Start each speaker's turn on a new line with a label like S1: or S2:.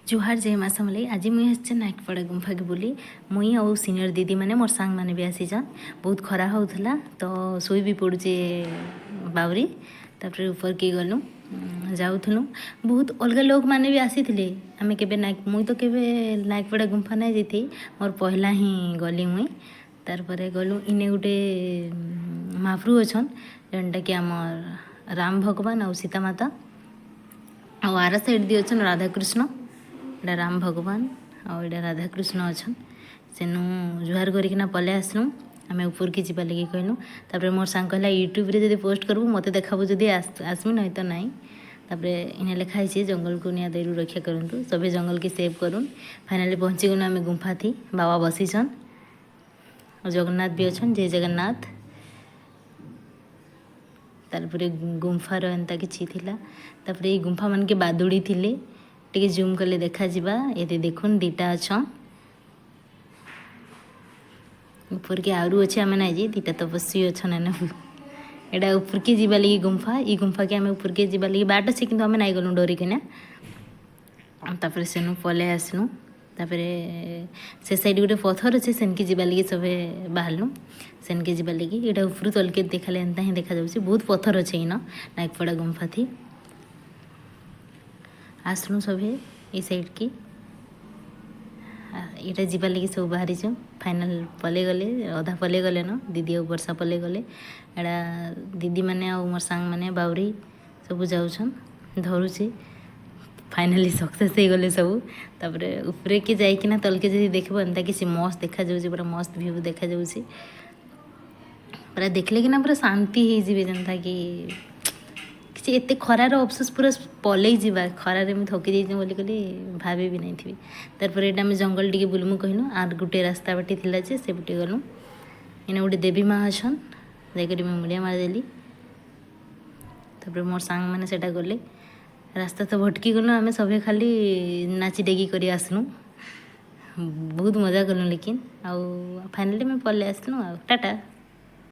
S1: जुहार जय माँ समले आज मुई आसचे नायकपड़ा गुंफा के बुली मुई और सीनियर दीदी मैंने मोर सांग मैंने भी आसीछन। बहुत खरा होता तो शोई भी पड़ुचे बावरी तापर ऊपर के गलु जाऊँ बहुत अलग लोग मैंने भी आसी थे। आम के नायक मुई तो के नायकपड़ा गुंफा नहीं जाती मोर पहला ही गली मुई तार गलु इने गोटे महाप्रभु अच्छन जेनटा कि आमर राम भगवान और सीता माता और आर साइड दी अच्छन राधाकृष्ण एटा राम भगवान और एटा राधाकृष्ण अच्छन सेनु जुहार करकिना पले आसलु आम ऊपर की जावा लगे कहलु तापर मोर सांग कहला यूट्यूब रे जदि पोस्ट करबू मते देखाबू जदि आसमी नहीं तो नहीं तापर इन्हें लिखाई है जंगल को निया दैरू रक्षा करूँ सभी जंगल की सेव करूँ। फाइनाली पहुँची गलु आम गुंफा थी बाबा बसीछन और जगन्नाथ भी अच्छन जय जगन्नाथ। तारपरे गुंफार एंता किछि थिला तापर ये गुंफा मन के बादुड़ी थिले टिके जूम कले देखा जिबा ये देखुन दीटा अच्छन ऊपर के आरु अच्छे आम ना जी दीटा तपस्वी अच्छन एटा ऊपर के जीवा लगी गुंफा ई गुंफा के आम ऊपर के जीवा लगी बाट अच्छे कि आम नाई गलु डरिकिना तापर सेनु पले आसलु तापर से साइड गोटे पथर अच्छे सेनके जीवा लगी सबे बाहरलु सेनके जीवा लगी यहाँ ऊपर तलके देखाले एंता ही देखा जाऊँ बहुत पथर अच्छे इन नायकपड़ा गुंफा थी आसलु सभे ये साइड की यहाँ जीवा लगी सब बाहरी फाइनाल पले गले अधा पले गले न दीदी और वर्षा पले गले एड़ा दीदी मैंने और मोर सांग मैंने बावरी सब जाऊन धरुचे फाइनाली सक्सेस हो गले सब तापर ऊपर के जाइकिना तलके जब देखो एंता कि मस्त देखा जाऊँ पूरा मस्त व्यू देखा जाऊँ पूरा देखले कि पूरा शांति हो जाए जनता कि किसी एत खरार अफसोस पूरा पलई जावा खरारे मुझे थकी जाइए बोली कहली भाभी भी नहीं थी तार ये आम जंगल टी बुलमु कहलु आर गोटे रास्ता बाटी थिला जे से बाटे गलु इन गोटे देवी माँ अच्छन जाकर मुझे मुड़िया मारिदेली तापर मोर सांग मैंने सेटा गले रास्ता तो भटकी गलु आम सभी खाली नाची डेगी कर आसलु बहुत मजा कलु लेकिन आउ फाइनाली मैं पले आसलु टाटा।